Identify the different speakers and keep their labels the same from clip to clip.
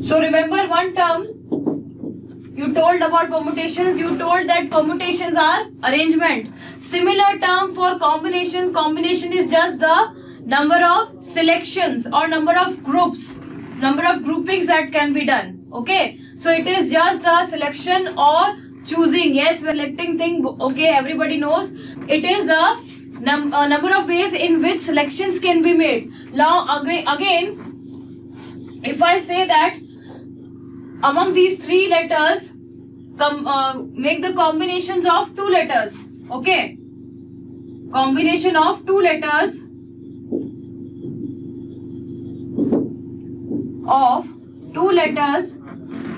Speaker 1: So remember one term you told about permutations. You told that permutations are arrangement. Similar term for combination. Combination is just the number of selections or number of groups, number of groupings that can be done. Okay, so it is just the selection or choosing. Yes, selecting thing. Okay, everybody knows. It is the number of ways in which selections can be made. Now again, if I say that among these three letters, make the combinations of two letters. Okay, combination of two letters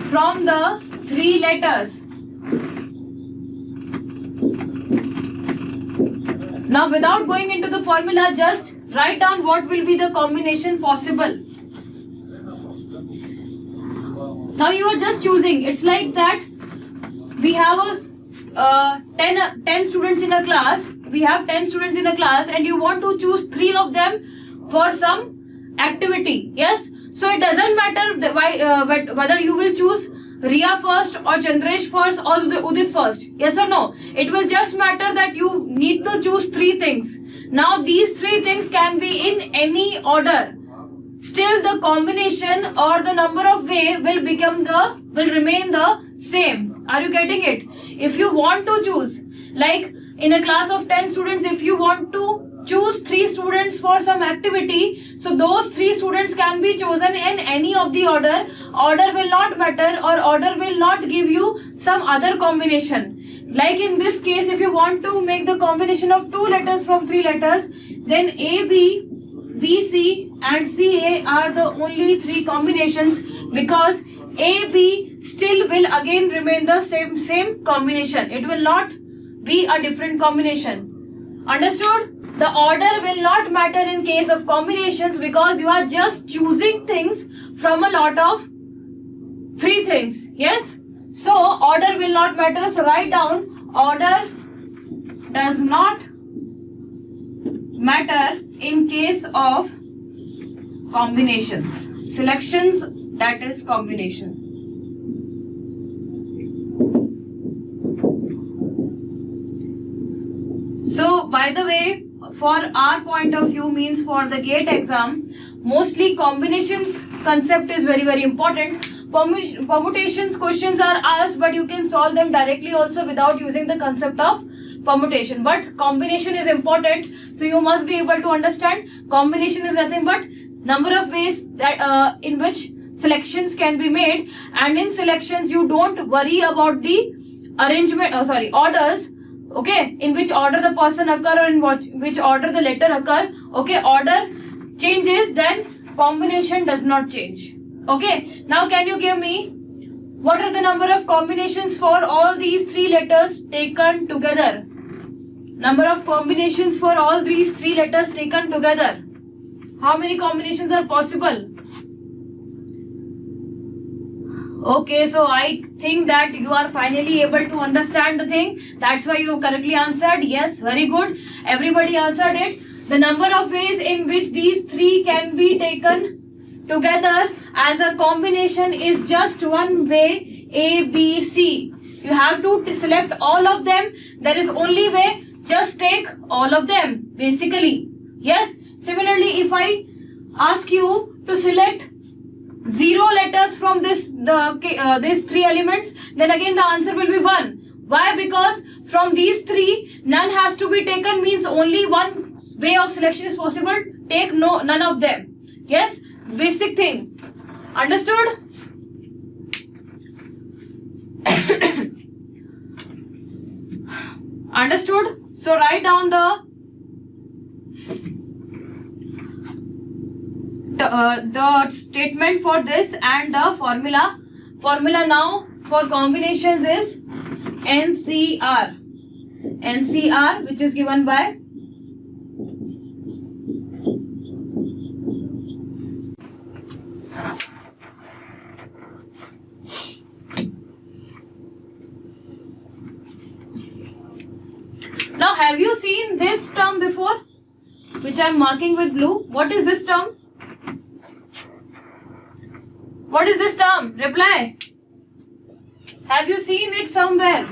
Speaker 1: from the three letters. Now without going into the formula, just write down what will be the combination possible. Now you are just choosing. It's like that we have a 10 students in a class. We have 10 students in a class and you want to choose 3 of them for some activity. Yes. So it doesn't matter whether you will choose Riya first or Chandresh first or Udit first. Yes or no? It will just matter that you need to choose 3 things. Now these 3 things can be in any order. Still the combination or the number of way will remain the same. Are you getting it? If you want to choose, like in a class of 10 students, if you want to choose 3 students for some activity, so those 3 students can be chosen in any of the order. Order will not matter, or order will not give you some other combination. Like in this case, if you want to make the combination of 2 letters from 3 letters, then AB, BC and CA are the only 3 combinations, because AB still will again remain the same combination. It will not be a different combination. Understood? The order will not matter in case of combinations, because you are just choosing things from a lot of 3 things. Yes? So order will not matter. So write down, order does not matter in case of combinations. Selections, that is combination. So by the way, for our point of view, means for the GATE exam, mostly combinations concept is very important. Permutations questions are asked, but you can solve them directly also without using the concept of permutation. But combination is important, so you must be able to understand combination is nothing but number of ways that in which selections can be made, and in selections you don't worry about the arrangement, orders. Okay, in which order the person occur or in which order the letter occur. Okay, order changes, then combination does not change. Okay, now can you give me what are the number of combinations for all these 3 letters taken together? Number of combinations for all these 3 letters taken together. How many combinations are possible? Okay, so I think that you are finally able to understand the thing. That's why you correctly answered. Yes, very good. Everybody answered it. The number of ways in which these 3 can be taken together as a combination is just one way, A, B, C. You have to select all of them. There is only way, just take all of them, basically. Yes, similarly, if I ask you to select 0 letters from these 3 elements, then again the answer will be 1. Why? Because from these 3, none has to be taken, means only one way of selection is possible. Take none of them. Yes, basic thing. Understood? Understood? So write down the statement for this and the formula. Formula now for combinations is NCR. NCR, which is given by Now have you seen this term before, which I am marking with blue? What is this term? What is this term? Reply. Have you seen it somewhere?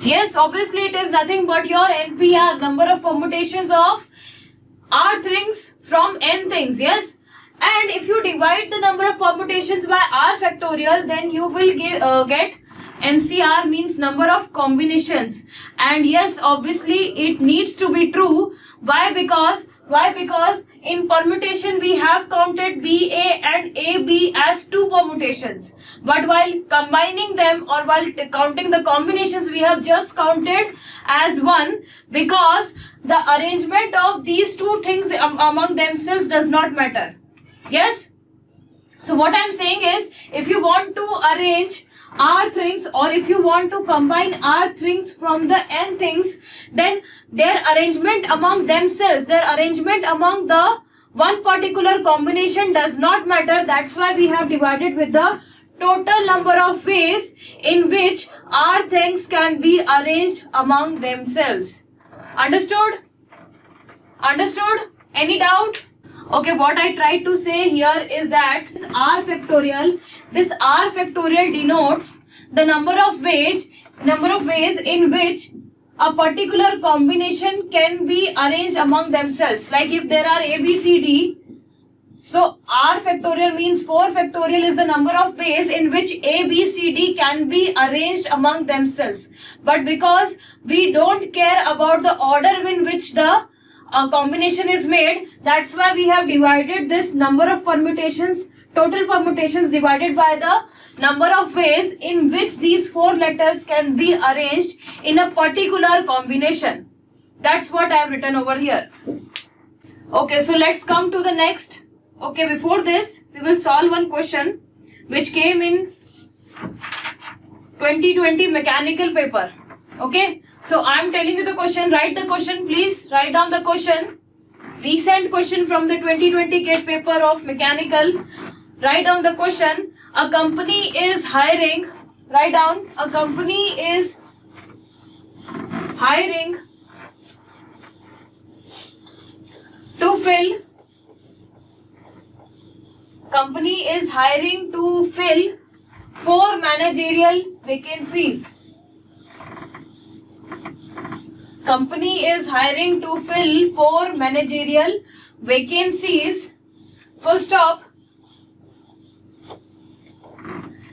Speaker 1: Yes, obviously it is nothing but your NPR, number of permutations of R things from N things, yes? And if you divide the number of permutations by R factorial, then you will get NCR, means number of combinations. And yes, obviously it needs to be true. Why? Because in permutation we have counted BA and AB as two permutations. But while combining them or while counting the combinations, we have just counted as one, because the arrangement of these two things among themselves does not matter. Yes? So what I am saying is, if you want to arrange R things, or if you want to combine R things from the N things, then their arrangement among themselves, their arrangement among the one particular combination does not matter. That's why we have divided with the total number of ways in which R things can be arranged among themselves. Understood? Understood? Any doubt? Okay, what I tried to say here is that this R factorial denotes the number of ways in which a particular combination can be arranged among themselves. Like if there are A, B, C, D, so R factorial means 4 factorial is the number of ways in which A, B, C, D can be arranged among themselves. But because we don't care about the order in which the combination is made, that's why we have divided this number of permutations, total permutations divided by the number of ways in which these 4 letters can be arranged in a particular combination. That's what I have written over here. Okay, so let's come to the next. Okay, before this, we will solve one question which came in 2020 mechanical paper. Okay, so I am telling you the question. Write the question, please. Write down the question. Recent question from the 2020 GATE paper of mechanical. Write down the question. A company is hiring. Write down. A company is hiring to fill. Company is hiring to fill 4 managerial vacancies. Company is hiring to fill 4 managerial vacancies. Full stop.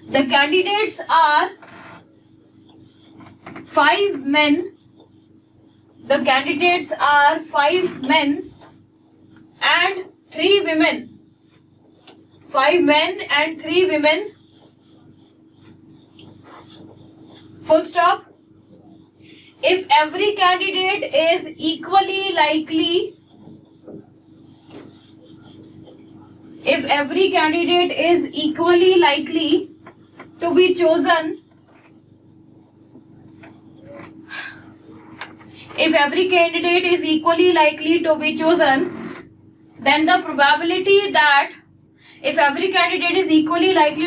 Speaker 1: The candidates are 5 men. The candidates are 5 men and 3 women. 5 men and 3 women. Full stop. If every candidate is equally likely,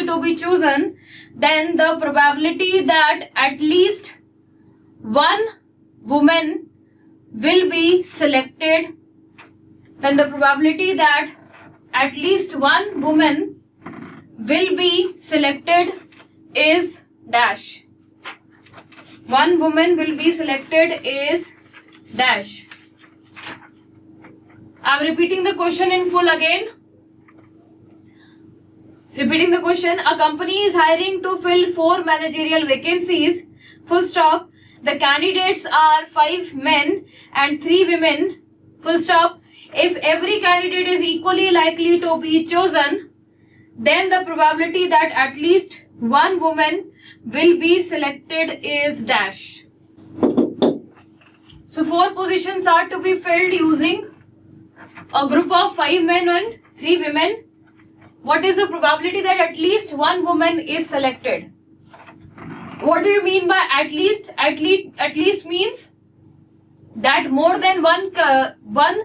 Speaker 1: to be chosen, then the probability that at least one woman will be selected, is dash. One woman will be selected is dash. I am repeating the question in full again. Repeating the question. A company is hiring to fill 4 managerial vacancies. Full stop. The candidates are 5 men and 3 women. Full stop. If every candidate is equally likely to be chosen, then the probability that at least one woman will be selected is dash. So 4 positions are to be filled using a group of 5 men and 3 women. What is the probability that at least one woman is selected? What do you mean by at least? At least means that more than one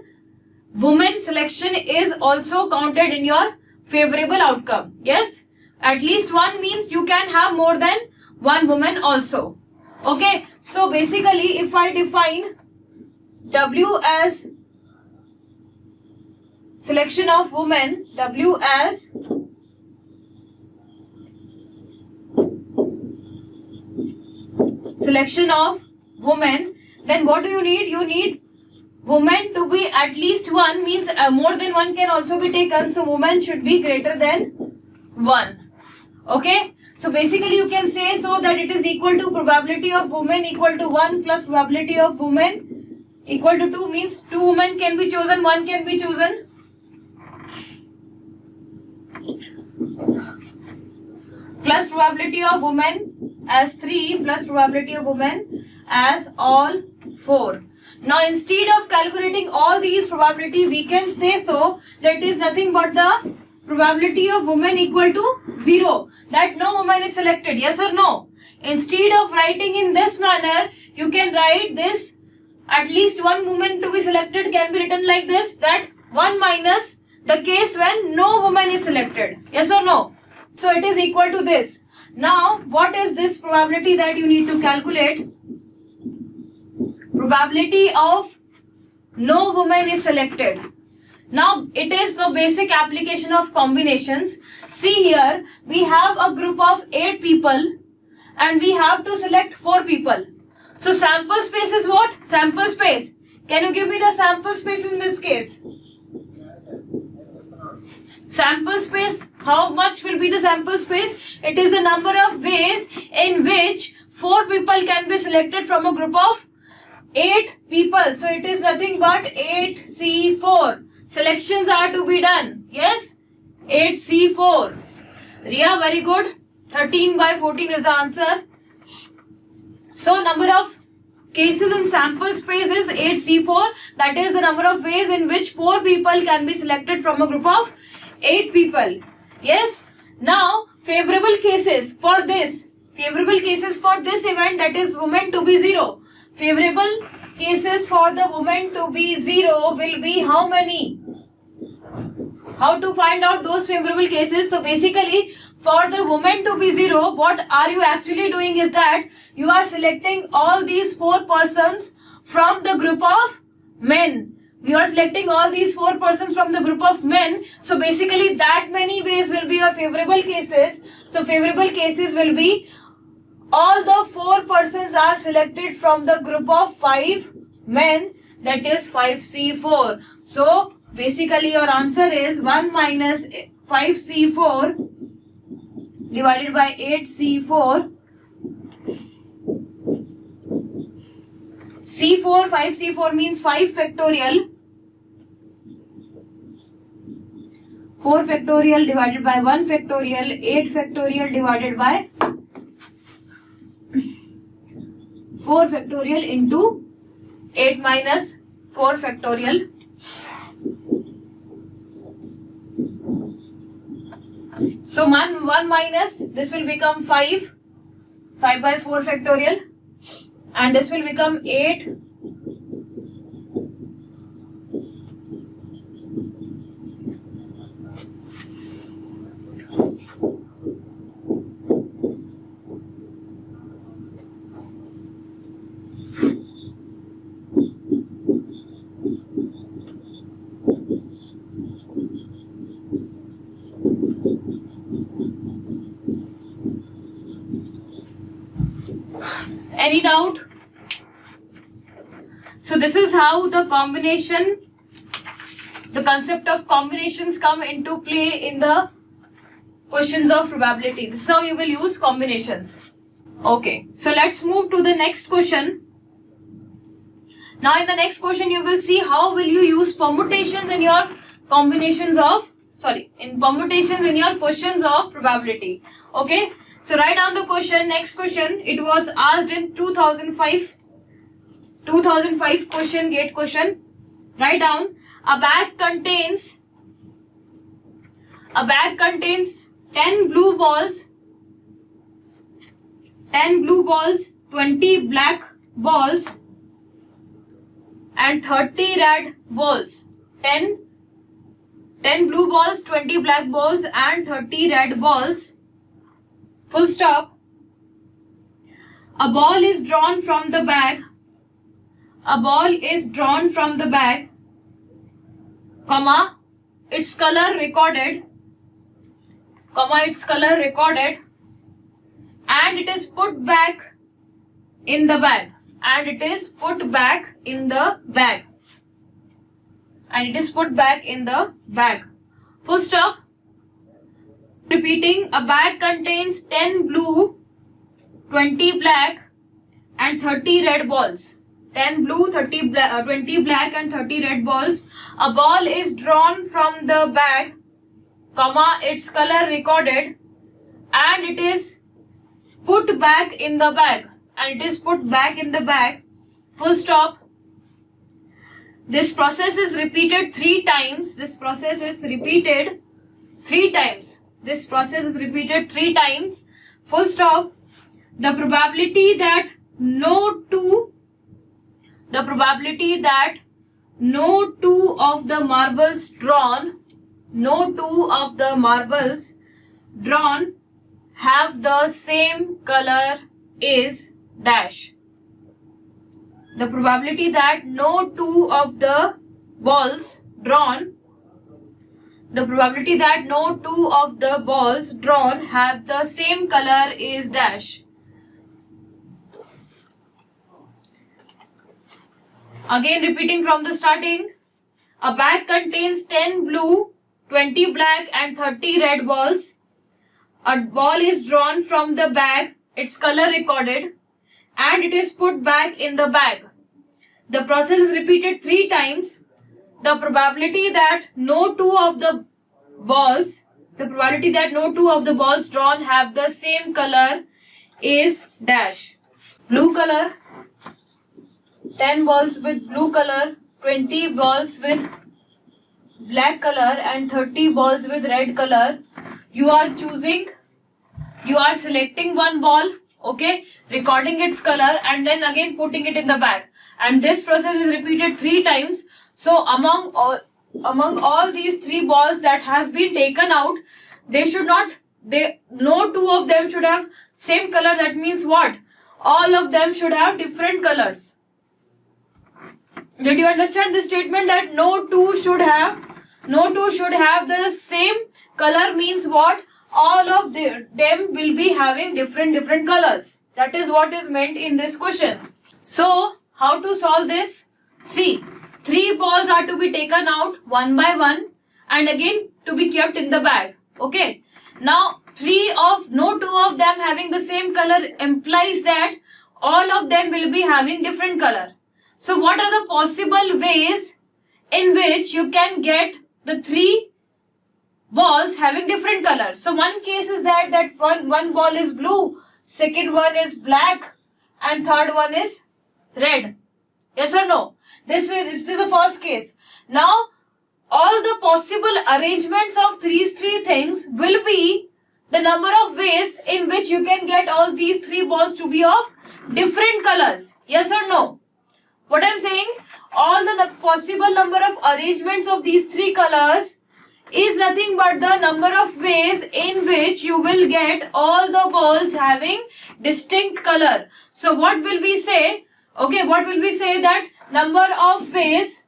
Speaker 1: woman selection is also counted in your favorable outcome. Yes? At least one means you can have more than one woman also. Okay? So basically, if I define W as selection of women, W as selection of women, then what do you need? You need women to be at least 1, means more than 1 can also be taken, so women should be greater than 1. Okay, so basically you can say so that it is equal to probability of women equal to 1 plus probability of women equal to 2, means 2 women can be chosen, 1 can be chosen. Plus probability of women as 3 plus probability of women as all 4. Now instead of calculating all these probability, we can say so that is nothing but the probability of women equal to 0, that no woman is selected, yes or no? Instead of writing in this manner, you can write this at least 1 woman to be selected can be written like this, that 1 minus the case when no woman is selected, yes or no? So it is equal to this. Now what is this probability that you need to calculate? Probability of no woman is selected. Now it is the basic application of combinations. See here, we have a group of 8 people and we have to select 4 people. So sample space is what? Sample space. Can you give me the sample space in this case? Sample space, how much will be the sample space? It is the number of ways in which 4 people can be selected from a group of 8 people. So it is nothing but 8C4. Selections are to be done. Yes? 8C4. Riya, very good. 13 by 14 is the answer. So number of cases in sample space is 8C4. That is the number of ways in which 4 people can be selected from a group of 8 people. Yes? Now favorable cases for this. Favorable cases for this event, that is women to be 0. Favorable cases for the women to be 0 will be how many? How to find out those favorable cases? So basically for the woman to be 0, what are you actually doing is that you are selecting all these 4 persons from the group of men. You are selecting all these 4 persons from the group of men. So basically that many ways will be your favorable cases. So favorable cases will be all the 4 persons are selected from the group of 5 men, that is 5C4. So basically your answer is 1 minus 5C4 divided by 8C4. C4, 5C4 means 5 factorial. 4 factorial divided by 1 factorial, 8 factorial divided by 4 factorial into 8 minus 4 factorial. So 1 minus, this will become 5 by 4 factorial, and this will become 8 Any doubt? So this is how the concept of combinations come into play in the questions of probability. This is how you will use combinations. Okay, so let's move to the next question. Now in the next question you will see how will you use permutations in your permutations in your questions of probability. Okay. So write down the question. Next question, it was asked in 2005 question, gate question. Write down, a bag contains 10 blue balls, 20 black balls and 30 red balls. 10 blue balls, 20 black balls and 30 red balls. Full stop. A ball is drawn from the bag. a ball is drawn from the bag, comma, its color recorded, and it is put back in the bag, full stop. Repeating, a bag contains 10 blue, 20 black and 30 red balls. 10 blue, 20 black and 30 red balls. A ball is drawn from the bag, comma, its color recorded, and it is put back in the bag, full stop. This process is repeated 3 times. Full stop. The probability that no two of the marbles drawn have the same color is dash. The probability that no two of the balls drawn have the same color is dash. Again repeating from the starting. A bag contains 10 blue, 20 black and 30 red balls. A ball is drawn from the bag, its color recorded, and it is put back in the bag. The process is repeated 3 times. The probability that no two of the balls drawn have the same color is dash. Blue color, 10 balls with blue color, 20 balls with black color and 30 balls with red color. You are selecting one ball, okay, recording its color and then again putting it in the bag. And this process is repeated 3 times. So among all these 3 balls that has been taken out, no two of them should have same color. That means what? All of them should have different colors. Did you understand this statement that no two should have the same color means what? All of them will be having different colors. That is what is meant in this question. So how to solve this? See, 3 balls are to be taken out one by one and again to be kept in the bag. Okay. Now no two of them having the same color implies that all of them will be having different color. So what are the possible ways in which you can get the 3 balls having different colors? So one case is that one ball is blue, second one is black and third one is red. Yes or no? This is the first case. Now all the possible arrangements of these 3 things will be the number of ways in which you can get all these 3 balls to be of different colors. Yes or no? What I am saying, all the possible number of arrangements of these 3 colors is nothing but the number of ways in which you will get all the balls having distinct color. So what will we say? Okay, what will we say? That number of ways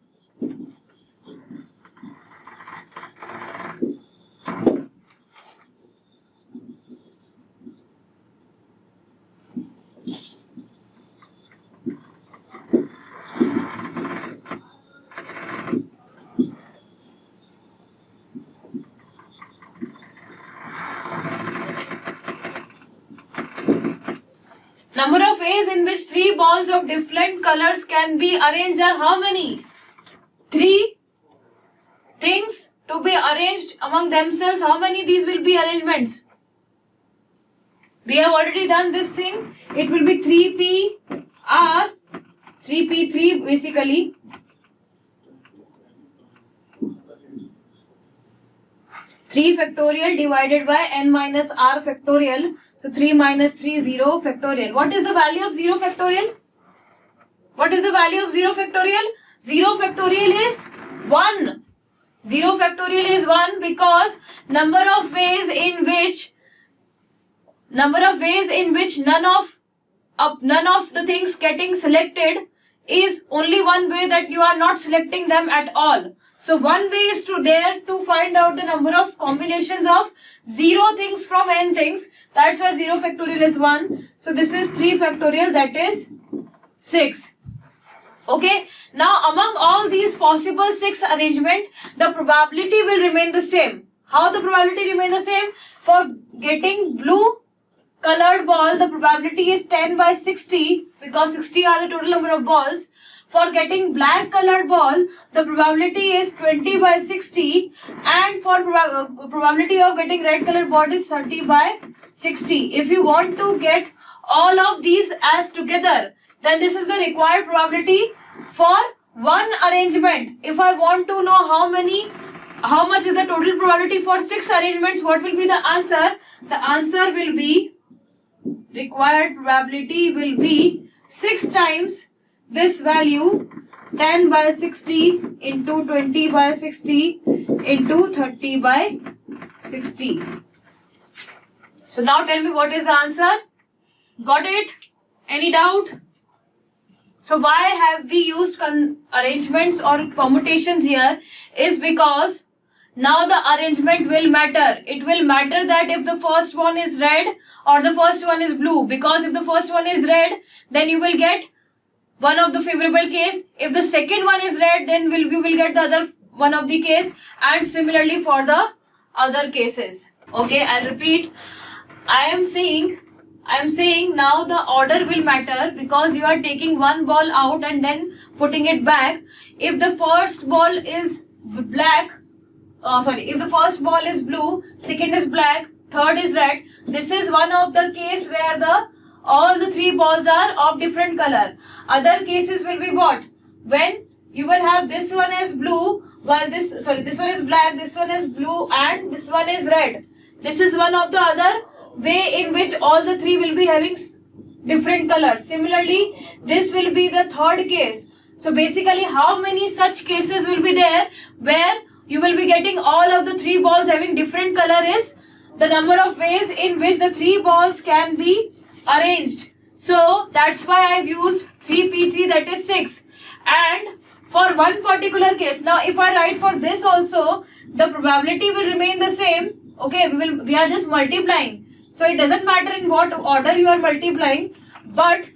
Speaker 1: in which 3 balls of different colors can be arranged are how many? 3 things to be arranged among themselves. How many these will be arrangements? We have already done this thing. It will be 3p basically. 3 factorial divided by n minus r factorial. So 3 minus 3, 0 factorial. What is the value of 0 factorial? 0 factorial is 1. 0 factorial is 1 because number of ways in which none of the things getting selected is only one way, that you are not selecting them at all. So one way is to find out the number of combinations of 0 things from n things. That's why 0 factorial is 1. So this is 3 factorial, that is 6. Okay. Now among all these possible 6 arrangement, the probability will remain the same. How the probability remain the same? For getting blue colored ball, the probability is 10 by 60 because 60 are the total number of balls. For getting black colored ball, the probability is 20 by 60, and for probability of getting red colored ball is 30 by 60. If you want to get all of these as together, then this is the required probability for one arrangement. If I want to know how much is the total probability for 6 arrangements, what will be the answer? The answer will be, required probability will be 6 times this value, 10 by 60 into 20 by 60 into 30 by 60. So now tell me, what is the answer? Got it? Any doubt? So why have we used arrangements or permutations here? Is because now the arrangement will matter. It will matter that if the first one is red or the first one is blue. Because if the first one is red, then you will get one of the favorable case. If the second one is red, then you will get the other one of the case, and similarly for the other cases. Okay, I'll repeat. I am saying now the order will matter because you are taking one ball out and then putting it back. If the first ball is black, if the first ball is blue, second is black, third is red, this is one of the case where all the 3 balls are of different color. Other cases will be what? When you will have this one as blue, while this one is black, this one is blue, and this one is red. This is one of the other way in which all the 3 will be having different colors. Similarly, this will be the third case. So basically, how many such cases will be there where you will be getting all of the 3 balls having different color is the number of ways in which the 3 balls can be arranged. So that's why I've used 3p3, that is 6. And for one particular case, now if I write for this also, the probability will remain the same. Okay, we are just multiplying. So it doesn't matter in what order you are multiplying, but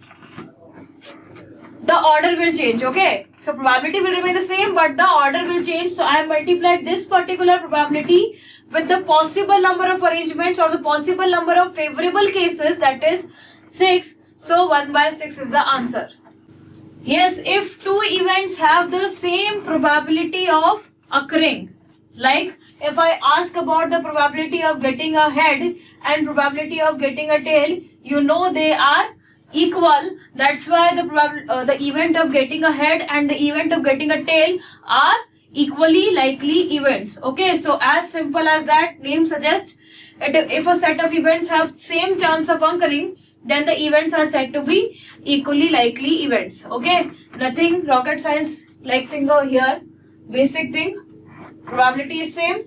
Speaker 1: the order will change. Okay, so probability will remain the same, but the order will change. So I have multiplied this particular probability with the possible number of arrangements or the possible number of favorable cases, that is 6. So 1 by 6 is the answer. Yes, if 2 events have the same probability of occurring, like if I ask about the probability of getting a head and probability of getting a tail, you know they are equal. That's why the event of getting a head and the event of getting a tail are equally likely events. Okay, so as simple as that, name suggests, if a set of events have same chance of occurring, then the events are said to be equally likely events. Okay, nothing rocket science like thing over here. Basic thing, probability is same.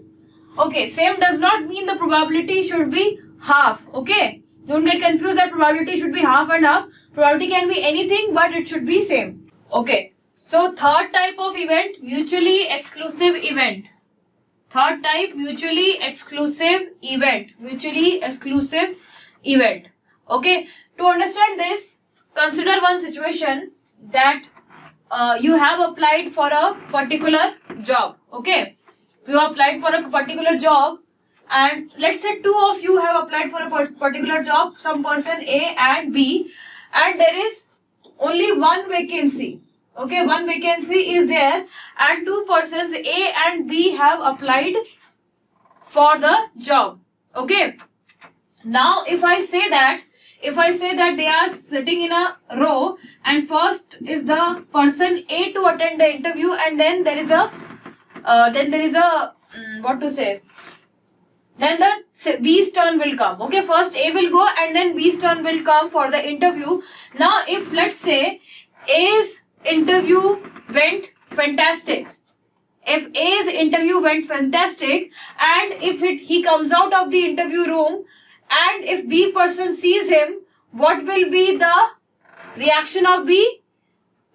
Speaker 1: Okay, same does not mean the probability should be half. Okay, don't get confused that probability should be half and half. Probability can be anything, but it should be same. Okay, so third type of event, mutually exclusive event. Third type, mutually exclusive event. Mutually exclusive event. Okay, to understand this, consider one situation that you have applied for a particular job. Okay, you have applied for a particular job, and let's say 2 of you have applied for a particular job, some person A and B, and there is only one vacancy. Okay, one vacancy is there, and 2 persons A and B have applied for the job. Okay, now if I say that they are sitting in a row, and first is the person A to attend the interview, and then there is a then the B's turn will come. Okay, first A will go and then B's turn will come for the interview. Now if let's say A's interview went fantastic, if A's interview went fantastic, and if he comes out of the interview room, and if B person sees him, what will be the reaction of B?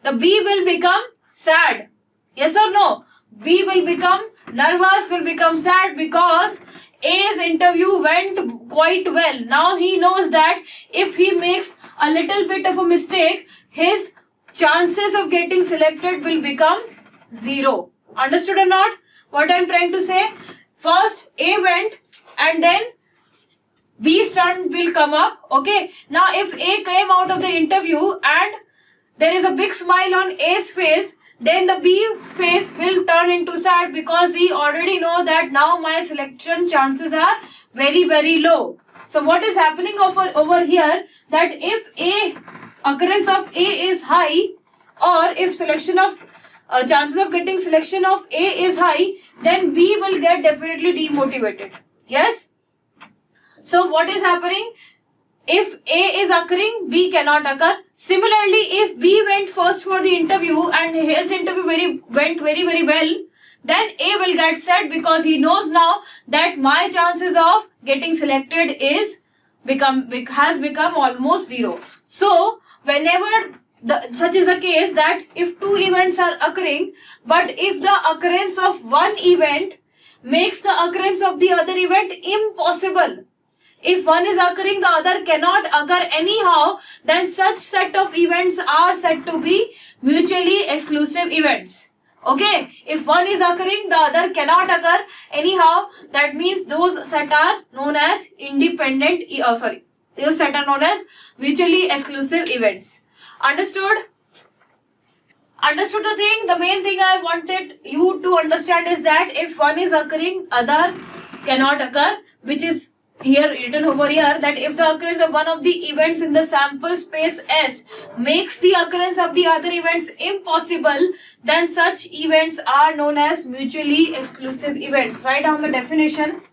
Speaker 1: the B will become sad. Yes or no? B will become nervous, will become sad because A's interview went quite well. Now he knows that if he makes a little bit of a mistake, his chances of getting selected will become 0. Understood or not? What I am trying to say? First A went and then B's turn will come up. Okay. Now if A came out of the interview and there is a big smile on A's face, then the B's face will turn into sad because he already know that now my selection chances are very low. So what is happening over here, that if occurrence of A is high, or if selection of chances of getting selection of A is high, then B will get definitely demotivated. Yes. So what is happening? If A is occurring, B cannot occur. Similarly, if B went first for the interview and his interview went very well, then A will get sad because he knows now that my chances of getting selected has become almost 0. So whenever such is the case, that if two events are occurring, but if the occurrence of one event makes the occurrence of the other event impossible, if one is occurring, the other cannot occur anyhow, then such set of events are said to be mutually exclusive events. Okay, if one is occurring, the other cannot occur anyhow, that means those set are known as those set are known as mutually exclusive events. Understood? Understood the thing? The main thing I wanted you to understand is that if one is occurring, other cannot occur, which is here written over here, that if the occurrence of one of the events in the sample space S makes the occurrence of the other events impossible, then such events are known as mutually exclusive events. Write down the definition.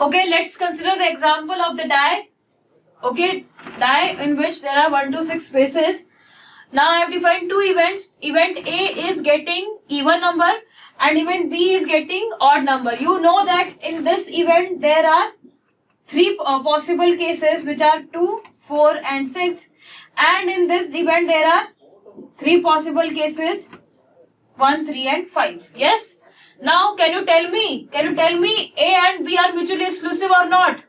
Speaker 1: Okay, let's consider the example of the die. Okay, die in which there are 1 to 6 spaces. Now I have defined two events. Event A is getting even number and event B is getting odd number. You know that in this event there are three possible cases, which are 2, 4 and 6. And in this event there are three possible cases, 1, 3 and 5. Yes? Now can you tell me A and B are mutually exclusive or not?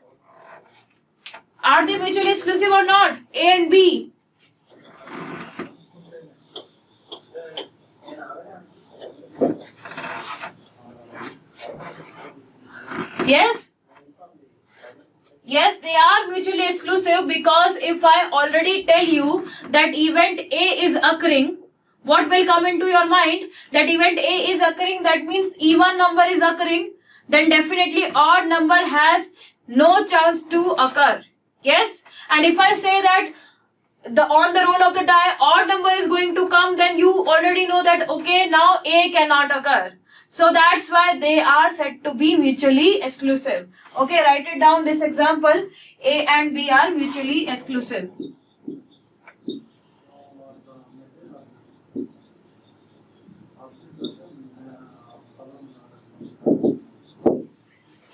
Speaker 1: Are they mutually exclusive or not? A and B. Yes? Yes, they are mutually exclusive, because if I already tell you that event A is occurring, what will come into your mind? That event A is occurring, that means even number is occurring, then definitely odd number has no chance to occur. Yes? And if I say that on the roll of the die odd number is going to come, then you already know that okay, now A cannot occur. So that's why they are said to be mutually exclusive. Okay, write it down, this example. A and B are mutually exclusive.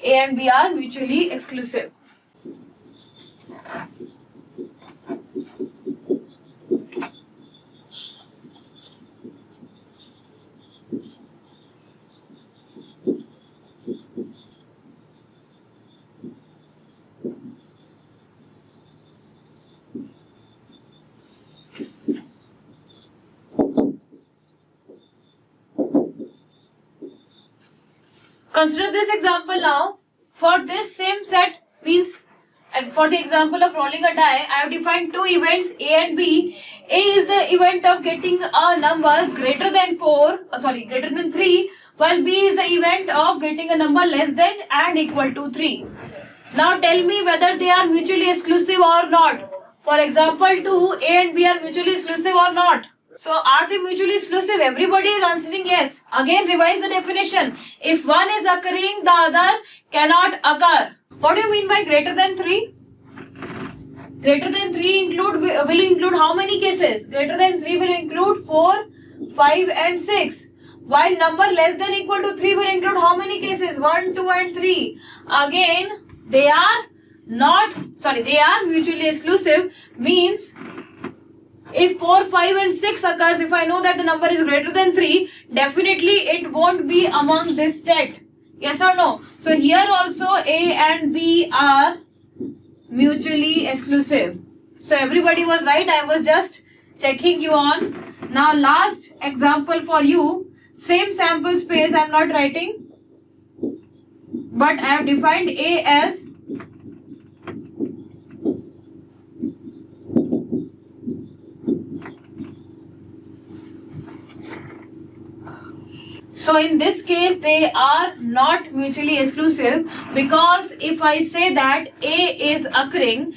Speaker 1: A and B are mutually exclusive. Consider this example now. For this same set, means for the example of rolling a die, I have defined two events A and B. A is the event of getting a number greater than 3, while B is the event of getting a number less than and equal to 3. Now tell me whether they are mutually exclusive or not. For example 2, A and B are mutually exclusive or not? So are they mutually exclusive? Everybody is answering yes. Again, revise the definition. If one is occurring, the other cannot occur. What do you mean by greater than 3? Greater than 3 will include how many cases? Greater than 3 will include 4, 5 and 6. While number less than equal to 3 will include how many cases? 1, 2 and 3. Again, they are mutually exclusive, means if 4, 5 and 6 occurs, if I know that the number is greater than 3, definitely it won't be among this set. Yes or no? So here also A and B are mutually exclusive. So everybody was right. I was just checking you on. Now last example for you. Same sample space I am not writing. But I have defined A as so in this case they are not mutually exclusive, because if I say that A is occurring,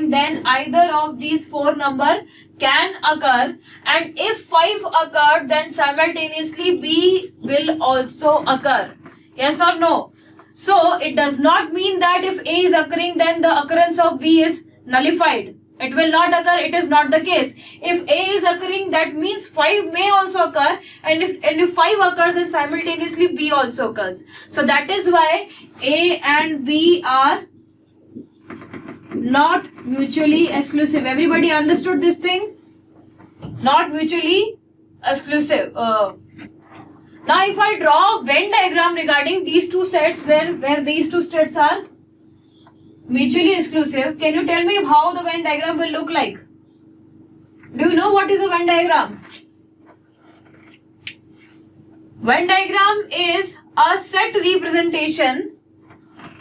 Speaker 1: then either of these 4 number can occur, and if 5 occurred, then simultaneously B will also occur. Yes or no? So it does not mean that if A is occurring, then the occurrence of B is nullified. It will not occur. It is not the case. If A is occurring, that means 5 may also occur, and if 5 occurs, then simultaneously B also occurs. So that is why A and B are not mutually exclusive. Everybody understood this thing? Not mutually exclusive. Now if I draw Venn diagram regarding these two sets, where these two sets are mutually exclusive, can you tell me how the Venn diagram will look like? Do you know what is a Venn diagram? Venn diagram is a set representation.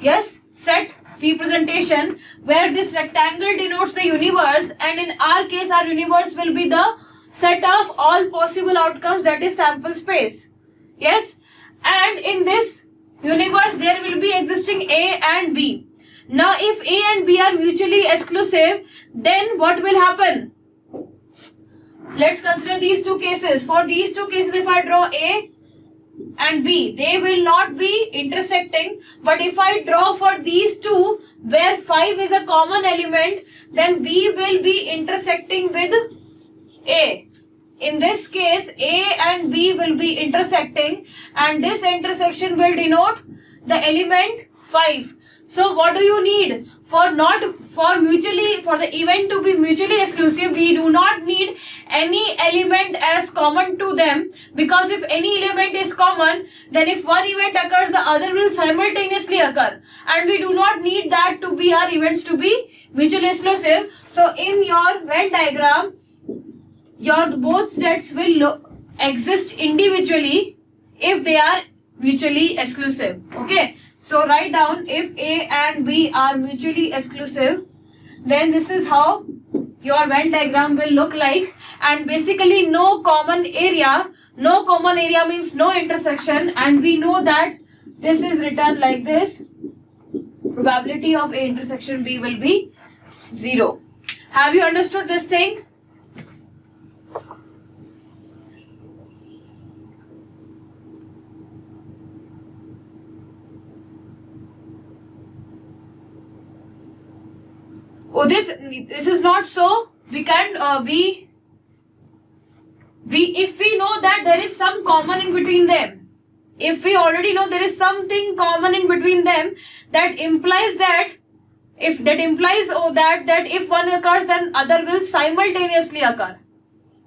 Speaker 1: Yes, set representation where this rectangle denotes the universe, and in our case our universe will be the set of all possible outcomes, that is sample space. Yes, and in this universe there will be existing A and B. Now if A and B are mutually exclusive, then what will happen? Let's consider these two cases. For these two cases, if I draw A and B, they will not be intersecting. But if I draw for these two, where 5 is a common element, then B will be intersecting with A. In this case, A and B will be intersecting, and this intersection will denote the element 5. So what do you need? For the event to be mutually exclusive, we do not need any element as common to them, because if any element is common, then if one event occurs, the other will simultaneously occur, and we do not need that to be our events to be mutually exclusive. So in your Venn diagram, your both sets will exist individually if they are mutually exclusive. Okay, so write down, if A and B are mutually exclusive, then this is how your Venn diagram will look like. And basically no common area means no intersection, and we know that this is written like this: probability of A intersection B will be 0. Have you understood this thing? Udit, this is not so. We can if we know that there is some common in between them, if we already know there is something common in between them, that implies that if one occurs, then other will simultaneously occur.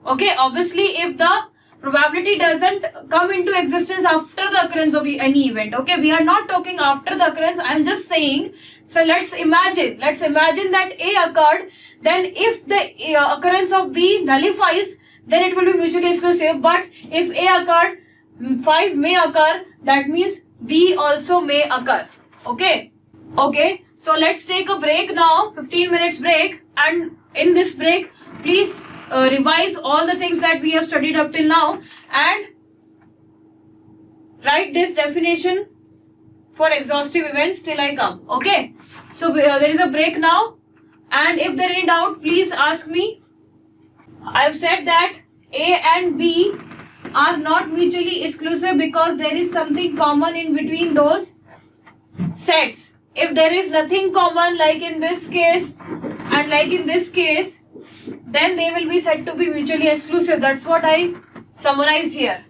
Speaker 1: Okay, obviously if the probability doesn't come into existence after the occurrence of any event. Okay, we are not talking after the occurrence. I am just saying. So let's imagine that A occurred. Then if the occurrence of B nullifies, then it will be mutually exclusive. But if A occurred, 5 may occur. That means B also may occur. Okay. Okay. So let's take a break now. 15 minutes break. And in this break, please revise all the things that we have studied up till now and write this definition for exhaustive events till I come. Okay, so there is a break now, and if there is any doubt, please ask me. I've said that A and B are not mutually exclusive because there is something common in between those sets. If there is nothing common, like in this case and like in this case, then they will be said to be mutually exclusive. That's what I summarized here.